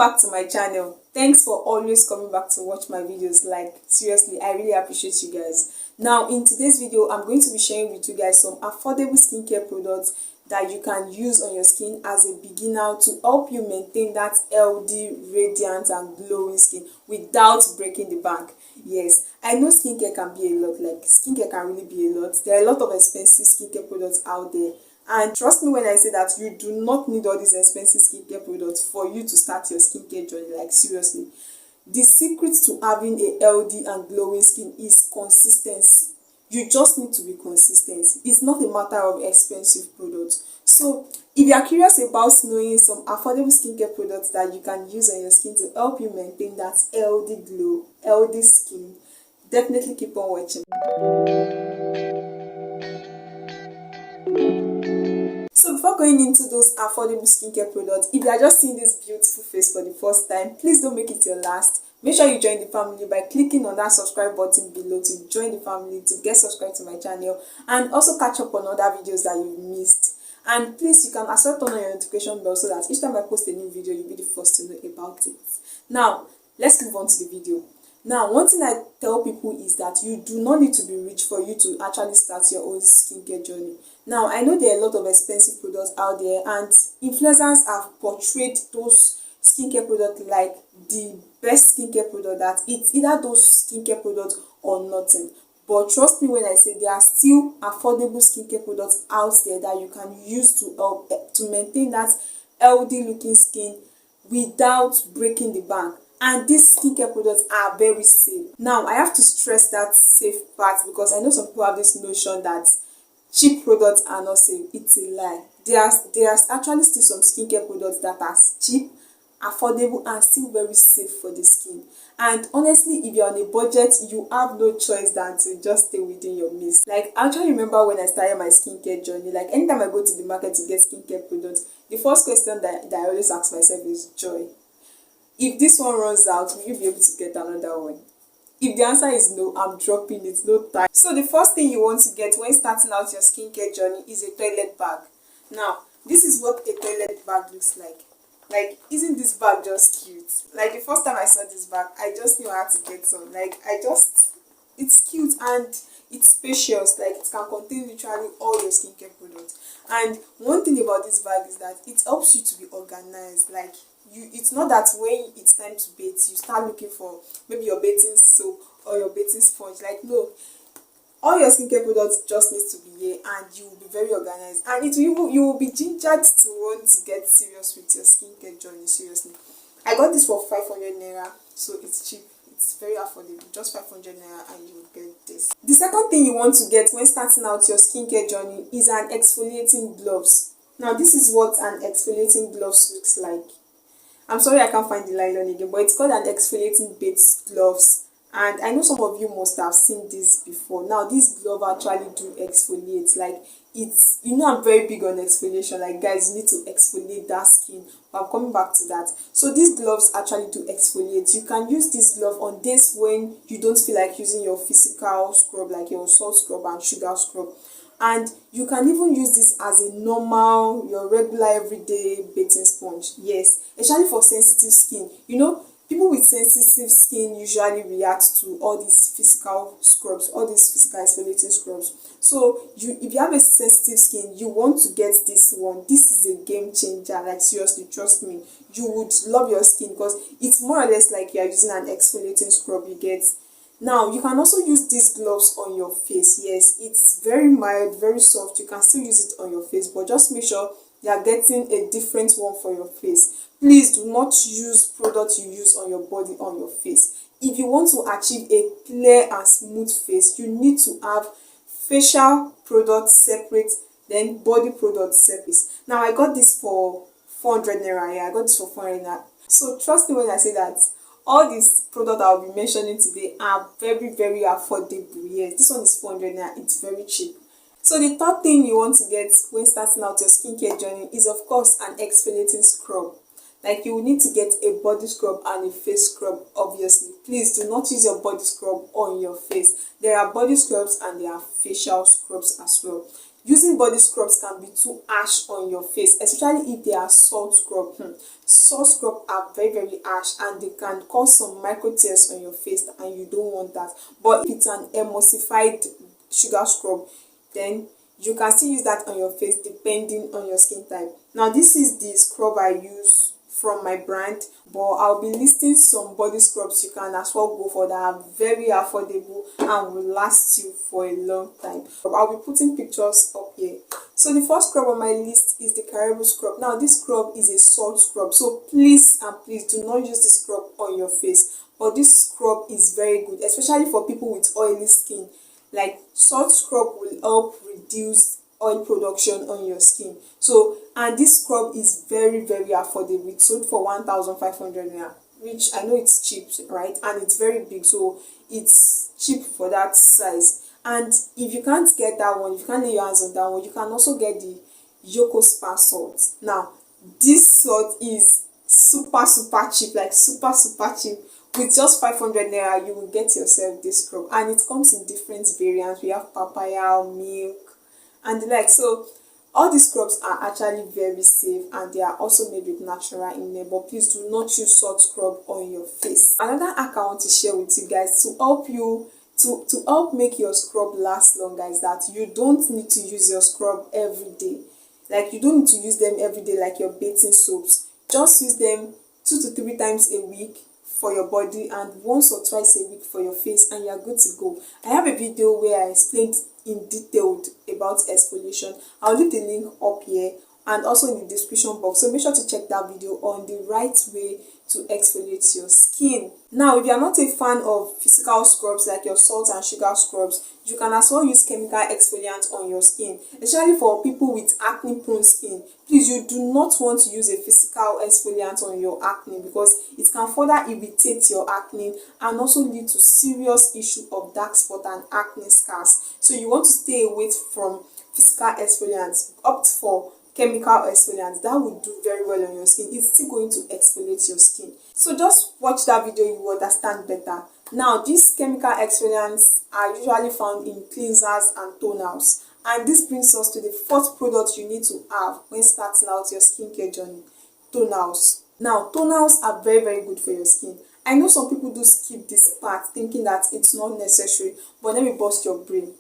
back to my channel. Thanks for always coming back to watch my videos. Like, seriously, I really appreciate you guys. Now, in today's video, I'm going to be sharing with you guys some affordable skincare products that you can use on your skin as a beginner to help you maintain that healthy, radiant and glowing skin without breaking the bank. Yes, I know skincare can be a lot. Like, skincare can really be a lot. There are a lot of expensive skincare products out there. And trust me when I say that you do not need all these expensive skincare products for you to start your skincare journey. Like, seriously. The secret to having a healthy and glowing skin is consistency. You just need to be consistent. It's not a matter of expensive products. So if you are curious about knowing some affordable skincare products that you can use on your skin to help you maintain that healthy glow, healthy skin, definitely keep on watching. So before going into those affordable skincare products, if you are just seeing this beautiful face for the first time, please don't make it your last. Make sure you join the family by clicking on that subscribe button below to join the family, to get subscribed to my channel, and also catch up on other videos that you've missed. And please, you can as well turn on your notification bell so that each time I post a new video, you'll be the first to know about it. Now, let's move on to the video. Now, one thing I tell people is that you do not need to be rich for you to actually start your own skincare journey. Now, I know there are a lot of expensive products out there, and influencers have portrayed those skincare products like the best skincare product, that it's either those skincare products or nothing. But trust me when I say there are still affordable skincare products out there that you can use to help to maintain that healthy looking skin without breaking the bank. And these skincare products are very safe. Now, I have to stress that safe part because I know some people have this notion that cheap products are not safe. It's a lie. There's actually still some skincare products that are cheap, affordable, and still very safe for the skin. And honestly, if you're on a budget, you have no choice than to just stay within your means. Like, I actually remember when I started my skincare journey, like anytime I go to the market to get skincare products, the first question that I always ask myself is, Joy, if this one runs out, will you be able to get another one? If the answer is no, I'm dropping it, no time. So the first thing you want to get when starting out your skincare journey is a toilet bag. Now, this is what a toilet bag looks like. Like, isn't this bag just cute? Like, the first time I saw this bag, I just knew I had to get some. Like, it's cute and it's spacious. Like, it can contain literally all your skincare products. And one thing about this bag is that it helps you to be organized. Like, it's not that when it's time to bathe, you start looking for maybe your bathing soap or your bathing sponge. Like, no. All your skincare products just need to be here and you will be very organized, and you will be gingered to want to get serious with your skincare journey. Seriously, I got this for 500 naira, so it's cheap, it's very affordable, just 500 naira and you will get this. The second thing you want to get when starting out your skincare journey is an exfoliating gloves. Now, this is what an exfoliating gloves looks like. I'm sorry I can't find the nylon again, but it's called an exfoliating base gloves. And I know some of you must have seen this before. Now, this glove actually do exfoliate. Like, it's, you know, I'm very big on exfoliation. Like, guys, you need to exfoliate that skin. But I'm coming back to that. So these gloves actually do exfoliate. You can use this glove on days when you don't feel like using your physical scrub, like your salt scrub and sugar scrub. And you can even use this as a normal, your regular everyday bathing sponge. Yes, especially for sensitive skin. You know, people with sensitive skin usually react to all these physical scrubs, all these physical exfoliating scrubs. So if you have a sensitive skin, you want to get this one. This is a game changer. Like, seriously, trust me, you would love your skin because it's more or less like you are using an exfoliating scrub. You get. Now, you can also use these gloves on your face. Yes, it's very mild, very soft. You can still use it on your face, but just make sure you are getting a different one for your face. Please do not use products you use on your body on your face. If you want to achieve a clear and smooth face, you need to have facial products separate, then body products separate. Now, I got this for 400 naira. Yeah, I got this for 400 naira. So trust me when I say that all these products I will be mentioning today are very, very affordable. Yes, this one is 400 naira. It's very cheap. So the third thing you want to get when starting out your skincare journey is, of course, an exfoliating scrub. Like, you will need to get a body scrub and a face scrub, obviously. Please do not use your body scrub on your face. There are body scrubs and there are facial scrubs as well. using body scrubs can be too harsh on your face, especially if they are salt scrub. Salt scrub are very harsh and they can cause some micro tears on your face, and you don't want that. But if it's an emulsified sugar scrub, then you can still use that on your face depending on your skin type. Now this is the scrub I use from my brand, but I'll be listing some body scrubs you can as well go for that are very affordable and will last you for a long time. I'll be putting pictures up here. So the first scrub on my list is the Caribou scrub. Now this scrub is a salt scrub, so please do not use this scrub on your face. But this scrub is very good, especially for people with oily skin. Like, salt scrub will help reduce oil production on your skin. So, and this scrub is very affordable. It's sold for 1,500 naira, which I know it's cheap, right? And it's very big, so it's cheap for that size. And if you can't get that one, if you can't lay your hands on that one, you can also get the Yoko Spa salt. Now this salt is super cheap, like super cheap. With just 500 naira, you will get yourself this scrub, and it comes in different variants. We have papaya, milk, and the like. So all these scrubs are actually very safe, and they are also made with natural in there. But please do not use salt scrub on your face. Another hack I want to share with you guys to help you to help make your scrub last longer is that you don't need to use your scrub every day. Like, you don't need to use them every day like your bathing soaps. Just use them 2 to 3 times a week for your body and once or twice a week for your face, and you're good to go. I have a video where I explained in detail about exfoliation. I'll leave the link up here and also in the description box, so make sure to check that video on the right way to exfoliate your skin. Now, if you are not a fan of physical scrubs like your salt and sugar scrubs, you can as well use chemical exfoliants on your skin, especially for people with acne prone skin. Please, you do not want to use a physical exfoliant on your acne because it can further irritate your acne and also lead to serious issue of dark spot and acne scars. So you want to stay away from physical exfoliants, opt for chemical exfoliants. That will do very well on your skin. It's still going to exfoliate your skin. So just watch that video, you will understand better. Now, these chemical exfoliants are usually found in cleansers and toners, and this brings us to the fourth product you need to have when starting out your skincare journey: toners. Now, toners are very good for your skin. I know some people do skip this part thinking that it's not necessary, but let me burst your brain.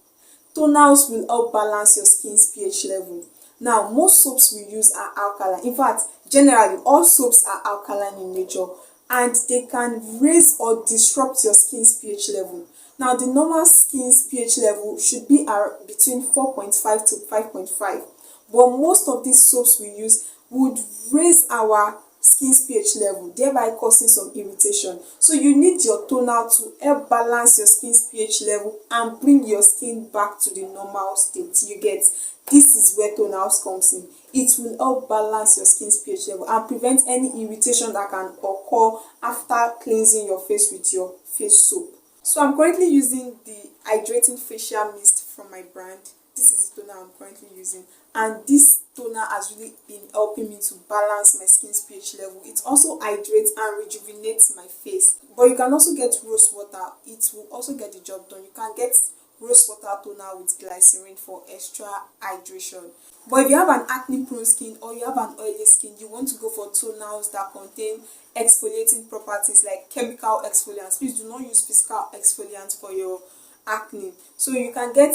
Toners will help balance your skin's pH level. Now, most soaps we use are alkaline. In fact, generally, all soaps are alkaline in nature, and they can raise or disrupt your skin's pH level. Now, the normal skin's pH level should be between 4.5 to 5.5, but most of these soaps we use would raise our skin's pH level, thereby causing some irritation. So you need your toner to help balance your skin's pH level and bring your skin back to the normal state. You get? This is where toners comes in. It will help balance your skin's pH level and prevent any irritation that can occur after cleansing your face with your face soap. So I'm currently using the hydrating facial mist from my brand. This is the toner I'm currently using, and this toner has really been helping me to balance my skin's pH level. It also hydrates and rejuvenates my face. But you can also get Rosewater. It will also get the job done. You can get Rosewater toner with glycerin for extra hydration. But if you have an acne prone skin or you have an oily skin, you want to go for toners that contain exfoliating properties like chemical exfoliants. Please do not use physical exfoliants for your acne. So you can get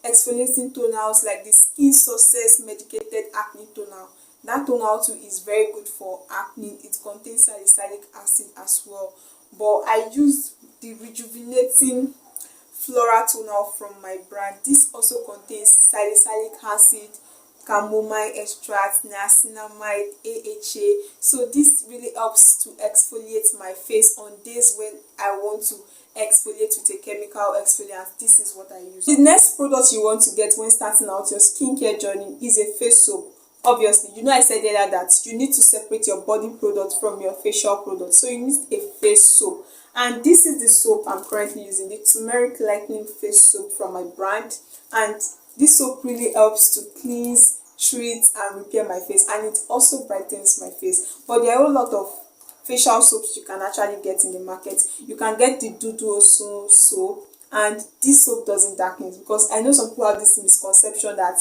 exfoliating toners like the Skin Success medicated acne toner. That toner too is very good for acne. It contains salicylic acid as well. But I use the rejuvenating Flora toner from my brand. This also contains salicylic acid, chamomile extract, niacinamide, AHA. So this really helps to exfoliate my face on days when I want to exfoliate with a chemical exfoliant. This is what I use. The next product you want to get when starting out your skincare journey is a face soap. Obviously, you know I said earlier that you need to separate your body product from your facial product. So you need a face soap. And this is the soap I'm currently using, the turmeric lightening face soap from my brand. And this soap really helps to cleanse, treat and repair my face, and it also brightens my face. But there are a lot of facial soaps you can actually get in the market. You can get the Dudu osun soap, and this soap doesn't darken, because I know some people have this misconception that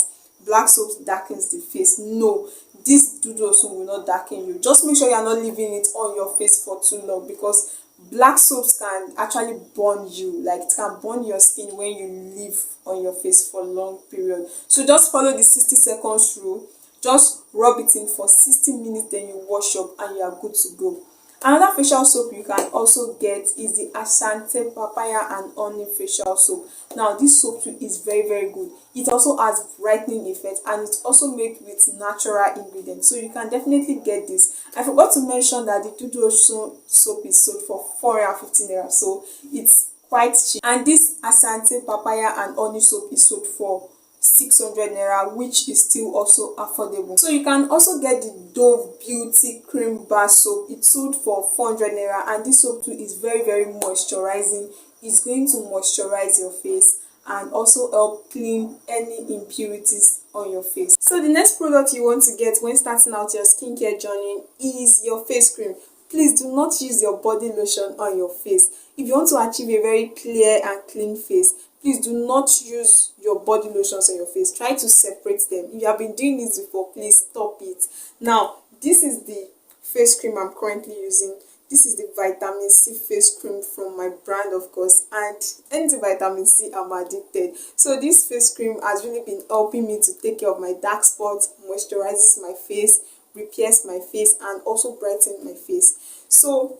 black soap darkens the face. No, this Dudu osun will not darken you. Just make sure you are not leaving it on your face for too long, because black soaps can actually burn you, like it can burn your skin when you leave on your face for long period. So just follow the 60 seconds rule. Just rub it in for 60 minutes, then you wash up and you are good to go. Another facial soap you can also get is the Asantee papaya and honey facial soap. Now this soap too is very good. It also has brightening effect, and it's also made with natural ingredients, so you can definitely get this. I forgot to mention that the Dudu osun soap is sold for 450 naira, so it's quite cheap. And this Asantee papaya and honey soap is sold for 600 naira, which is still also affordable. So you can also get the Dove beauty cream bar soap. It's sold for 400 naira, and this soap too is very moisturizing. It's going to moisturize your face and also help clean any impurities on your face. So the next product you want to get when starting out your skincare journey is your face cream. Please do not use your body lotion on your face. If you want to achieve a very clear and clean face, please do not use your body lotions on your face. Try to separate them. If you have been doing this before, please stop it. Now, this is the face cream I'm currently using. This is the vitamin C face cream from my brand, of course, and anything vitamin C, I'm addicted. So this face cream has really been helping me to take care of my dark spots, moisturizes my face, repairs my face, and also brightens my face. So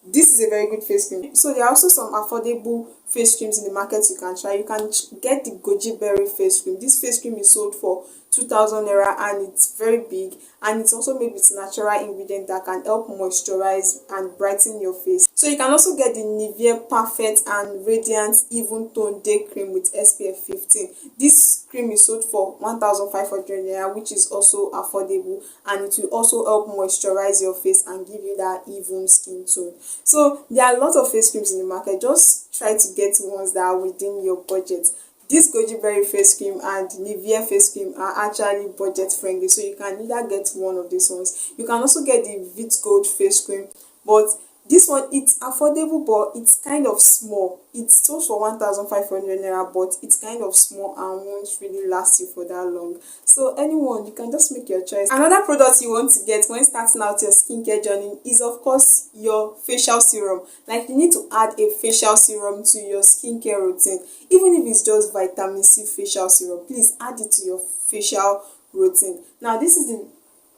this is a very good face cream. So there are also some affordable face creams in the market you can try. You can get the Gojiberry face cream. This face cream is sold for 2,000 naira, and it's very big, and it's also made with natural ingredients that can help moisturize and brighten your face. So you can also get the Nivea perfect and radiant even tone day cream with SPF 15. This cream is sold for 1,500 naira, which is also affordable, and it will also help moisturize your face and give you that even skin tone. So there are a lot of face creams in the market. Just try to get ones that are within your budget. This Gojiberry face cream and Nivea face cream are actually budget friendly, so you can either get one of these ones. You can also get the Veetgold face cream, but this one, it's affordable, but it's kind of small. It's sold for 1,500 naira, but it's kind of small and won't really last you for that long. So anyone, you can just make your choice. Another product you want to get when starting out your skincare journey is, of course, your facial serum. Like, you need to add a facial serum to your skincare routine. Even if it's just vitamin C facial serum, please add it to your facial routine. Now, this is the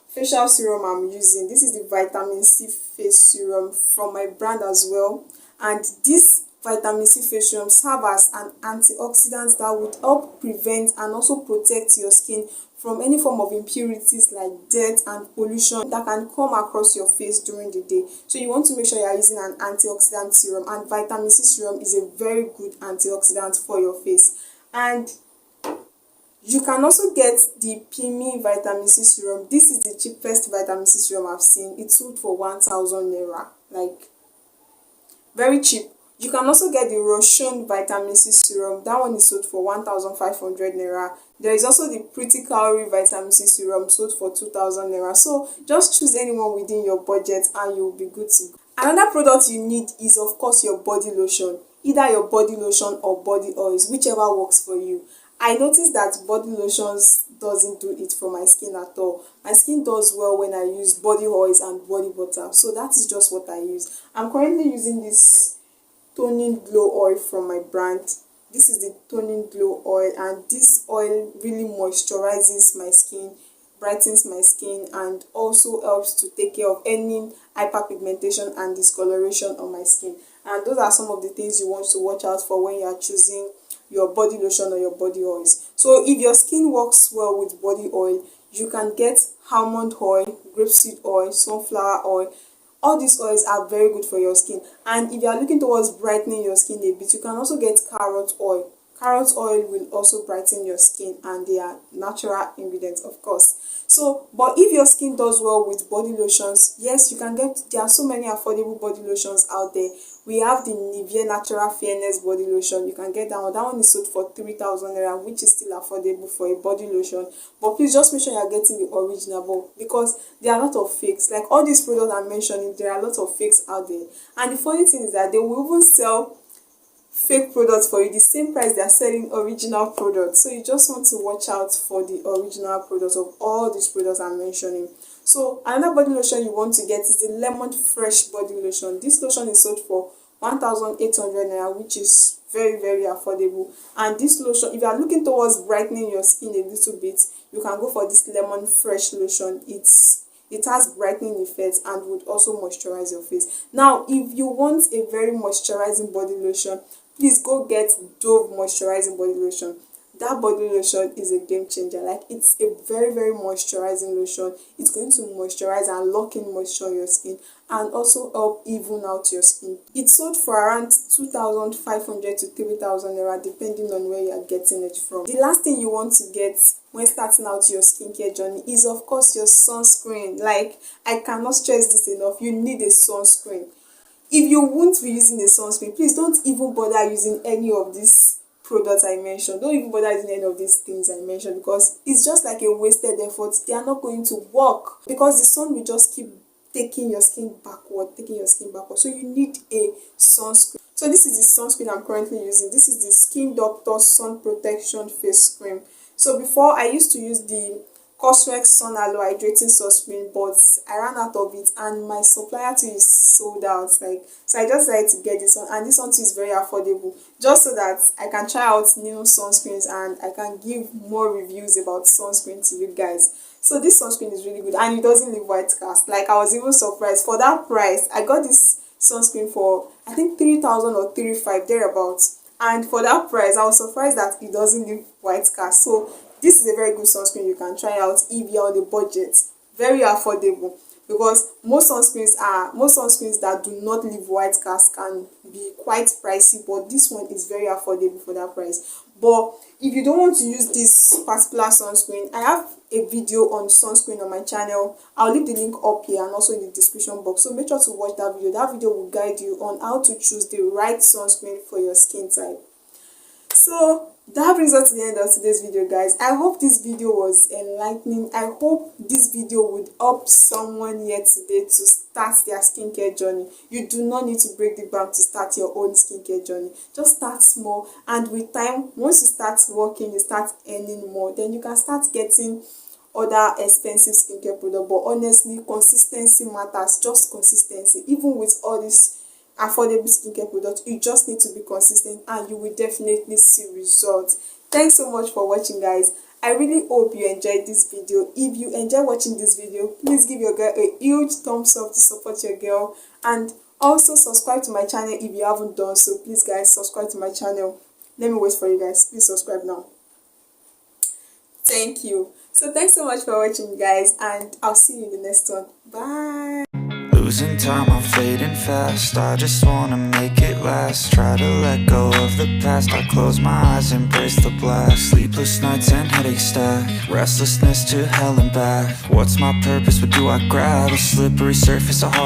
facial serum I'm using. This is the vitamin C face serum from my brand as well, and this vitamin C face serum serves as an antioxidant that would help prevent and also protect your skin from any form of impurities like dirt and pollution that can come across your face during the day. So you want to make sure you are using an antioxidant serum, and vitamin C serum is a very good antioxidant for your face. And you can also get the Peimei vitamin C serum. This is the cheapest vitamin C serum I've seen. It's sold for 1,000 naira, like very cheap. You can also get the Roshun vitamin C serum. That one is sold for 1,500 naira. There is also the pretty cowry vitamin C serum sold for 2,000 naira. So just choose anyone within your budget and you'll be good to go. Another product you need is, of course, your body lotion. Either your body lotion or body oils, whichever works for you. I noticed that body lotions doesn't do it for my skin at all. My skin does well when I use body oils and body butter. So that is just what I use. I'm currently using this toning glow oil from my brand. This is the toning glow oil, and this oil really moisturizes my skin, brightens my skin, and also helps to take care of any hyperpigmentation and discoloration on my skin. And those are some of the things you want to watch out for when you are choosing your body lotion or your body oils. So if your skin works well with body oil, you can get almond oil, grapeseed oil, sunflower oil. All these oils are very good for your skin. And if you are looking towards brightening your skin a bit, you can also get carrot oil. Carrot oil will also brighten your skin, and they are natural ingredients, of course. So, but if your skin does well with body lotions, yes, you can get, there are so many affordable body lotions out there. We have the Nivea Natural Fairness body lotion. You can get that one. That one is sold for 3,000 naira, which is still affordable for a body lotion. But please just make sure you are getting the original, because there are a lot of fakes. Like all these products I'm mentioning, there are a lot of fakes out there. And the funny thing is that they will even sell fake products for you the same price they are selling original products. So you just want to watch out for the original products of all these products I'm mentioning. So another body lotion you want to get is the lemon fresh body lotion. This lotion is sold for 1,800 naira, which is very affordable. And this lotion, if you are looking towards brightening your skin a little bit, you can go for this lemon fresh lotion. It has brightening effects and would also moisturize your face. Now if you want a very moisturizing body lotion, please go get Dove moisturizing body lotion. That body lotion is a game changer. Like, it's a very moisturizing lotion. It's going to moisturize and lock in moisture on your skin and also help even out your skin. It's sold for around 2,500 to 3,000 naira depending on where you are getting it from. The last thing you want to get when starting out your skincare journey is of course your sunscreen. Like, I cannot stress this enough. You need a sunscreen. If you won't be using a sunscreen, please don't even bother using any of these products I mentioned. Don't even bother using any of these things I mentioned, because it's just like a wasted effort. They are not going to work because the sun will just keep taking your skin backward. So you need a sunscreen. So this is the sunscreen I'm currently using. This is the Skin Doctor Sun Protection Face Cream. So before, I used to use the Cosrx Sun Aloe Hydrating Sunscreen, but I ran out of it and my supplier too is sold out. Like, so I just decided to get this one, and this one too is very affordable, just so that I can try out new sunscreens and I can give more reviews about sunscreen to you guys. So this sunscreen is really good and it doesn't leave white cast. Like, I was even surprised. For that price, I got this sunscreen for I think 3,000 or 3,500 thereabouts, and for that price I was surprised that it doesn't leave white cast. So this is a very good sunscreen you can try out if you're on a budget. Very affordable, because most sunscreens that do not leave white cast can be quite pricey, but this one is very affordable for that price. But if you don't want to use this particular sunscreen, I have a video on sunscreen on my channel. I'll leave the link up here and also in the description box, so make sure to watch that video. That video will guide you on how to choose the right sunscreen for your skin type. So that brings us to the end of today's video, guys. I hope this video was enlightening. I hope this video would help someone here today to start their skincare journey. You do not need to break the bank to start your own skincare journey. Just start small, and with time, once you start working, you start earning more, then you can start getting other expensive skincare products. But honestly, consistency matters. Just consistency. Even with all this affordable skincare products, you just need to be consistent and you will definitely see results. Thanks so much for watching, guys. I really hope you enjoyed this video. If you enjoy watching this video, please give your girl a huge thumbs up to support your girl, and also subscribe to my channel if you haven't done so. Please, guys, subscribe to my channel. Let me wait for you guys. Please subscribe now. Thank you. So thanks so much for watching, guys, and I'll see you in the next one. Bye. Losing time, I'm fading fast. I just wanna make it last. Try to let go of the past. I close my eyes, embrace the blast. Sleepless nights and headaches stack. Restlessness to hell and back. What's my purpose? What do I grab? A slippery surface, a